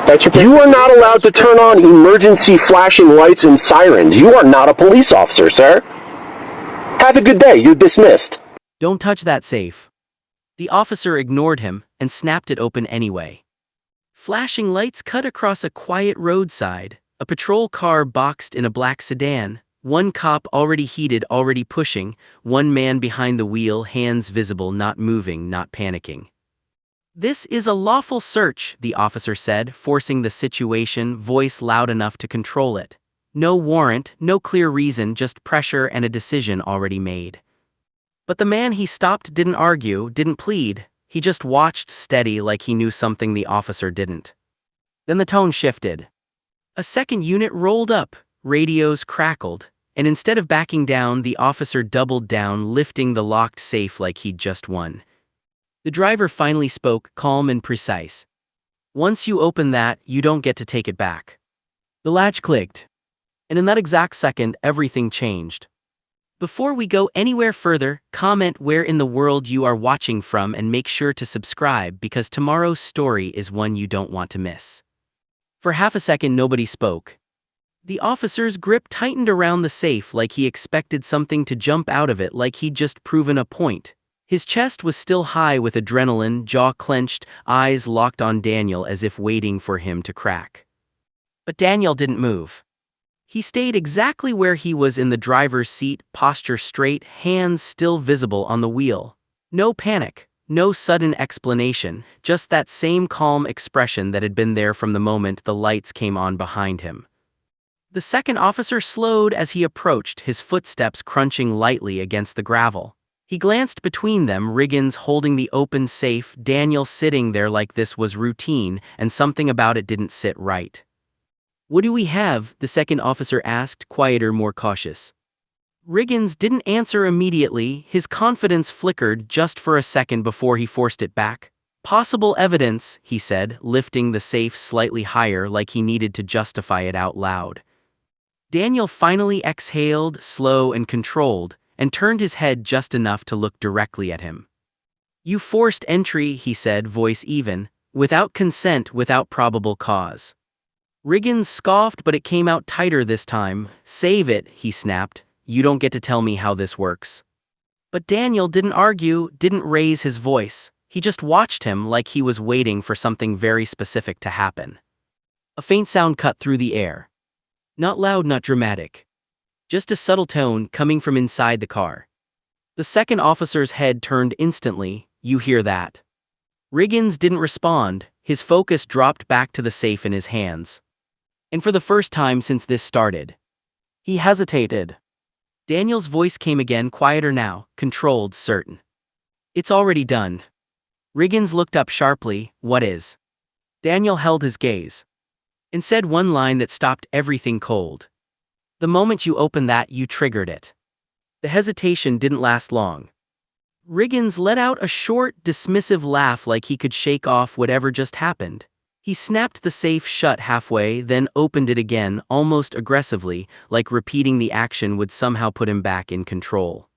You are not allowed to turn on emergency flashing lights and sirens. You are not a police officer, sir. Have a good day. You're dismissed. Don't touch that safe. The officer ignored him and snapped it open anyway. Flashing lights cut across a quiet roadside, a patrol car boxed in a black sedan, one cop already heated, already pushing, one man behind the wheel, hands visible, not moving, not panicking. "This is a lawful search," the officer said, forcing the situation, voice loud enough to control it. No warrant, no clear reason, just pressure and a decision already made. But the man he stopped didn't argue, didn't plead. He just watched, steady, like he knew something the officer didn't. Then the tone shifted. A second unit rolled up, radios crackled, and instead of backing down, the officer doubled down, lifting the locked safe like he'd just won. The driver finally spoke, calm and precise. "Once you open that, you don't get to take it back." The latch clicked. And in that exact second, everything changed. Before we go anywhere further, comment where in the world you are watching from and make sure to subscribe because tomorrow's story is one you don't want to miss. For half a second, nobody spoke. The officer's grip tightened around the safe like he expected something to jump out of it, like he'd just proven a point. His chest was still high with adrenaline, jaw clenched, eyes locked on Daniel as if waiting for him to crack. But Daniel didn't move. He stayed exactly where he was in the driver's seat, posture straight, hands still visible on the wheel. No panic, no sudden explanation, just that same calm expression that had been there from the moment the lights came on behind him. The second officer slowed as he approached, his footsteps crunching lightly against the gravel. He glanced between them, Riggins holding the open safe, Daniel sitting there like this was routine, and something about it didn't sit right. "What do we have?" the second officer asked, quieter, more cautious. Riggins didn't answer immediately, his confidence flickered just for a second before he forced it back. "Possible evidence," he said, lifting the safe slightly higher like he needed to justify it out loud. Daniel finally exhaled, slow and controlled, and turned his head just enough to look directly at him. "You forced entry," he said, voice even, "without consent, without probable cause." Riggins scoffed, but it came out tighter this time. "Save it," he snapped. "You don't get to tell me how this works." But Daniel didn't argue, didn't raise his voice. He just watched him like he was waiting for something very specific to happen. A faint sound cut through the air. Not loud, not dramatic. Just a subtle tone coming from inside the car. The second officer's head turned instantly. "You hear that?" Riggins didn't respond. His focus dropped back to the safe in his hands. And for the first time since this started, he hesitated. Daniel's voice came again, quieter now, controlled, certain. "It's already done." Riggins looked up sharply. "What is?" Daniel held his gaze and said one line that stopped everything cold. "The moment you opened that, you triggered it." The hesitation didn't last long. Riggins let out a short, dismissive laugh like he could shake off whatever just happened. He snapped the safe shut halfway, then opened it again, almost aggressively, like repeating the action would somehow put him back in control.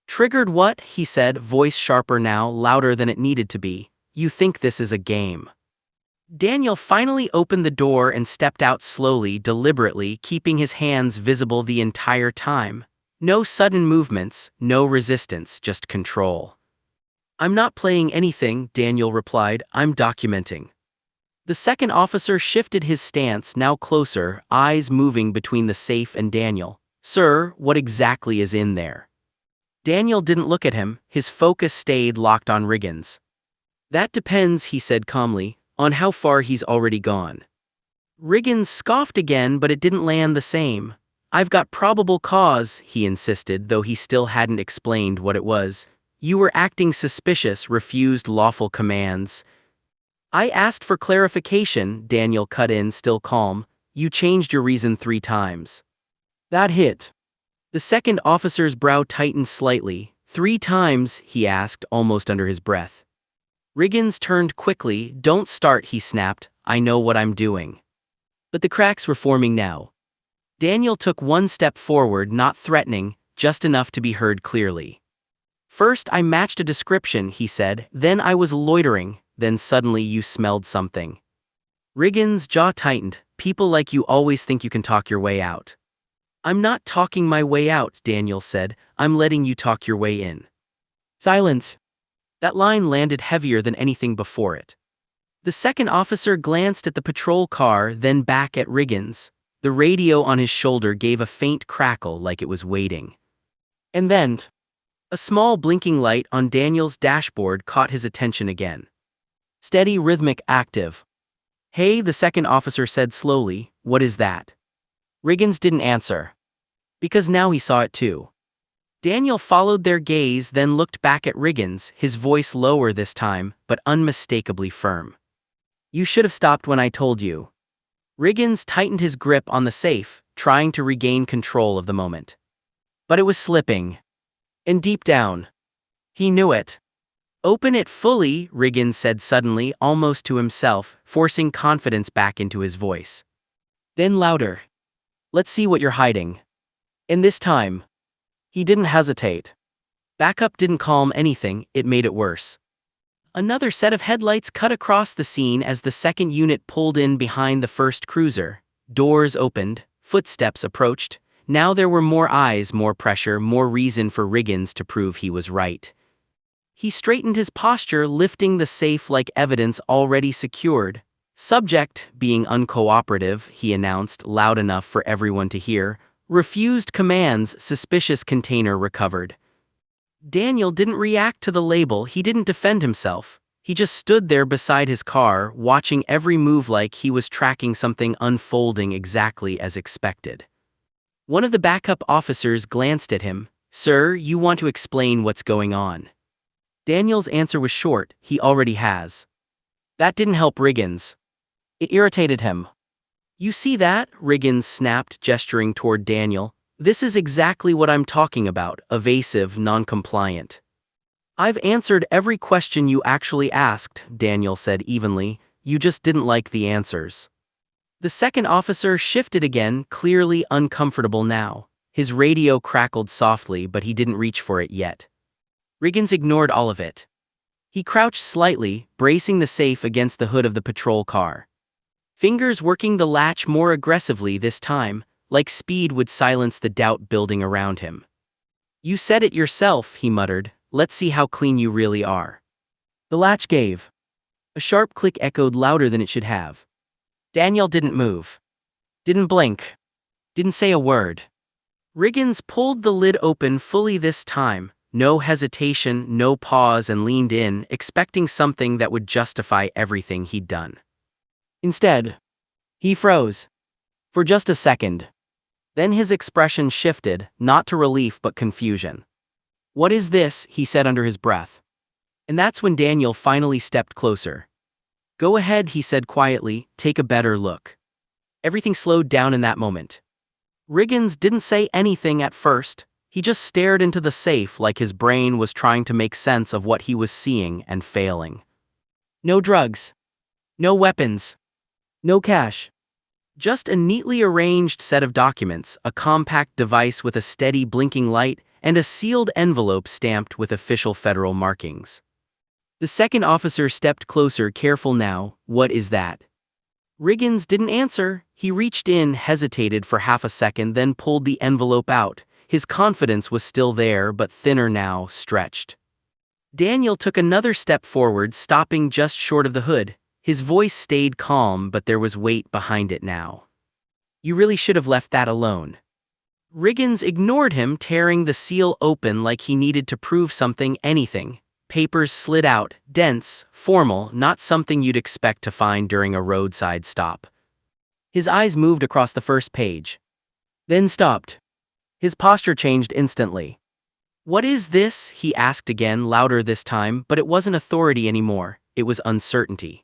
"Triggered what?" he said, voice sharper now, louder than it needed to be. "You think this is a game." Daniel finally opened the door and stepped out slowly, deliberately, keeping his hands visible the entire time. No sudden movements, no resistance, just control. "I'm not playing anything," Daniel replied. "I'm documenting." The second officer shifted his stance, now closer, eyes moving between the safe and Daniel. "Sir, what exactly is in there?" Daniel didn't look at him, his focus stayed locked on Riggins. "That depends," he said calmly, "on how far he's already gone." Riggins scoffed again, but it didn't land the same. "I've got probable cause," he insisted, though he still hadn't explained what it was. "You were acting suspicious, refused lawful commands." "I asked for clarification," Daniel cut in, still calm. "You changed your reason 3 times." That hit. The second officer's brow tightened slightly. 3 times, he asked, almost under his breath. Riggins turned quickly. "Don't start," he snapped. "I know what I'm doing." But the cracks were forming now. Daniel took one step forward, not threatening, just enough to be heard clearly. "First I matched a description," he said, "then I was loitering, then suddenly you smelled something." Riggins' jaw tightened. People like you always think you can talk your way out. I'm not talking my way out, Daniel said. I'm letting you talk your way in. Silence. That line landed heavier than anything before it. The second officer glanced at the patrol car, then back at Riggins. The radio on his shoulder gave a faint crackle like it was waiting. And then, a small blinking light on Daniel's dashboard caught his attention again. Steady, rhythmic, active. Hey, the second officer said slowly, what is that? Riggins didn't answer. Because now he saw it too. Daniel followed their gaze, then looked back at Riggins, his voice lower this time, but unmistakably firm. You should have stopped when I told you. Riggins tightened his grip on the safe, trying to regain control of the moment. But it was slipping. And deep down, he knew it. Open it fully, Riggins said suddenly, almost to himself, forcing confidence back into his voice. Then louder. Let's see what you're hiding. And this time, he didn't hesitate. Backup didn't calm anything, it made it worse. Another set of headlights cut across the scene as the second unit pulled in behind the first cruiser. Doors opened, footsteps approached. Now there were more eyes, more pressure, more reason for Riggins to prove he was right. He straightened his posture, lifting the safe like evidence already secured. Subject, being uncooperative, he announced, loud enough for everyone to hear. Refused commands, suspicious container recovered. Daniel didn't react to the label, he didn't defend himself. He just stood there beside his car, watching every move like he was tracking something unfolding exactly as expected. One of the backup officers glanced at him. Sir, you want to explain what's going on? Daniel's answer was short, he already has. That didn't help Riggins. It irritated him. You see that? Riggins snapped, gesturing toward Daniel. This is exactly what I'm talking about, evasive, non-compliant. I've answered every question you actually asked, Daniel said evenly. You just didn't like the answers. The second officer shifted again, clearly uncomfortable now. His radio crackled softly, but he didn't reach for it yet. Riggins ignored all of it. He crouched slightly, bracing the safe against the hood of the patrol car. Fingers working the latch more aggressively this time, like speed would silence the doubt building around him. You said it yourself, he muttered. Let's see how clean you really are. The latch gave. A sharp click echoed louder than it should have. Daniel didn't move. Didn't blink. Didn't say a word. Riggins pulled the lid open fully this time, no hesitation, no pause, and leaned in, expecting something that would justify everything he'd done. Instead, he froze. For just a second. Then his expression shifted, not to relief but confusion. What is this? He said under his breath. And that's when Daniel finally stepped closer. Go ahead, he said quietly, take a better look. Everything slowed down in that moment. Riggins didn't say anything at first. He just stared into the safe like his brain was trying to make sense of what he was seeing and failing. No drugs. No weapons. No cash. Just a neatly arranged set of documents, a compact device with a steady blinking light, and a sealed envelope stamped with official federal markings. The second officer stepped closer, careful now. What is that? Riggins didn't answer. He reached in, hesitated for half a second, then pulled the envelope out. His confidence was still there, but thinner now, stretched. Daniel took another step forward, stopping just short of the hood. His voice stayed calm, but there was weight behind it now. You really should have left that alone. Riggins ignored him, tearing the seal open like he needed to prove something, anything. Papers slid out, dense, formal, not something you'd expect to find during a roadside stop. His eyes moved across the first page. Then stopped. His posture changed instantly. What is this? He asked again, louder this time, but it wasn't authority anymore, it was uncertainty.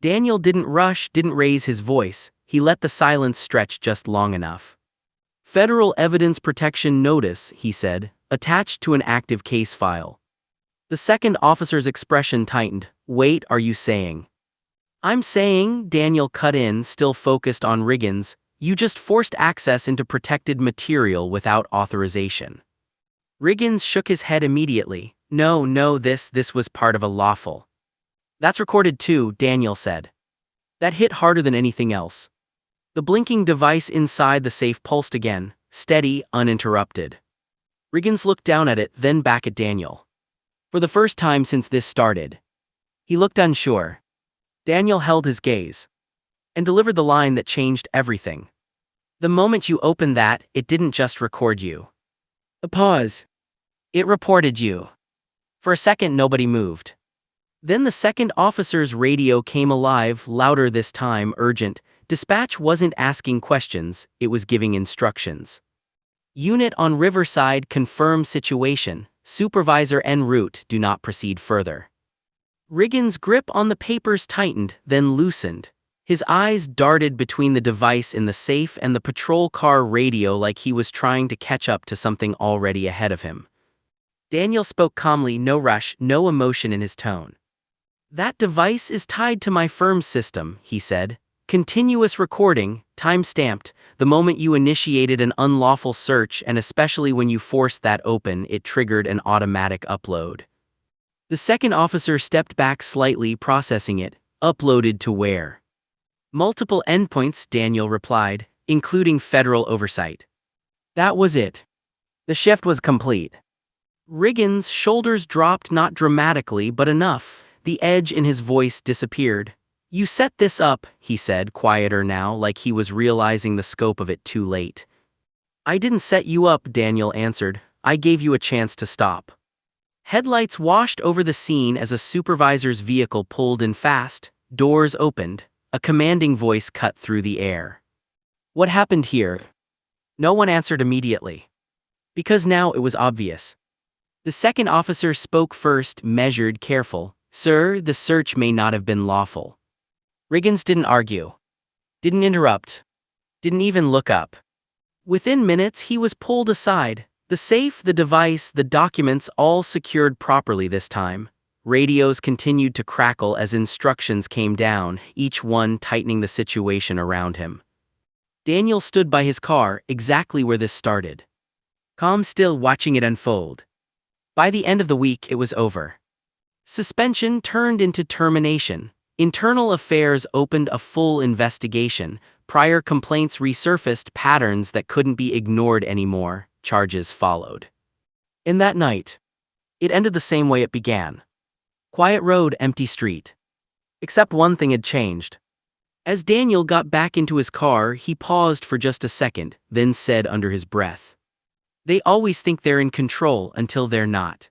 Daniel didn't rush, didn't raise his voice, he let the silence stretch just long enough. Federal Evidence Protection Notice, he said, attached to an active case file. The second officer's expression tightened. Wait, are you saying? I'm saying, Daniel cut in, still focused on Riggins, you just forced access into protected material without authorization. Riggins shook his head immediately. No, this was part of a lawful. That's recorded too, Daniel said. That hit harder than anything else. The blinking device inside the safe pulsed again, steady, uninterrupted. Riggins looked down at it, then back at Daniel. For the first time since this started, he looked unsure. Daniel held his gaze and delivered the line that changed everything. The moment you opened that, it didn't just record you. A pause. It reported you. For a second, nobody moved. Then the second officer's radio came alive, louder this time, urgent. Dispatch wasn't asking questions, it was giving instructions. Unit on Riverside, confirm situation. Supervisor en route, do not proceed further. Riggins' grip on the papers tightened, then loosened. His eyes darted between the device in the safe and the patrol car radio like he was trying to catch up to something already ahead of him. Daniel spoke calmly, no rush, no emotion in his tone. That device is tied to my firm's system, he said. Continuous recording, time-stamped, the moment you initiated an unlawful search, and especially when you forced that open, it triggered an automatic upload. The second officer stepped back slightly, processing it. Uploaded to where? Multiple endpoints, Daniel replied, including federal oversight. That was it. The shift was complete. Riggins' shoulders dropped, not dramatically, but enough. The edge in his voice disappeared. You set this up, he said, quieter now, like he was realizing the scope of it too late. I didn't set you up, Daniel answered. I gave you a chance to stop. Headlights washed over the scene as a supervisor's vehicle pulled in fast. Doors opened. A commanding voice cut through the air. What happened here? No one answered immediately. Because now it was obvious. The second officer spoke first, measured, careful. Sir, the search may not have been lawful. Riggins didn't argue. Didn't interrupt. Didn't even look up. Within minutes, he was pulled aside. The safe, the device, the documents, all secured properly this time. Radios continued to crackle as instructions came down, each one tightening the situation around him. Daniel stood by his car, exactly where this started. Calm, still, watching it unfold. By the end of the week, it was over. Suspension turned into termination. Internal Affairs opened a full investigation. Prior complaints resurfaced, patterns that couldn't be ignored anymore. Charges followed. In that night, it ended the same way it began. Quiet road, empty street. Except one thing had changed. As Daniel got back into his car, he paused for just a second, then said under his breath, "They always think they're in control until they're not."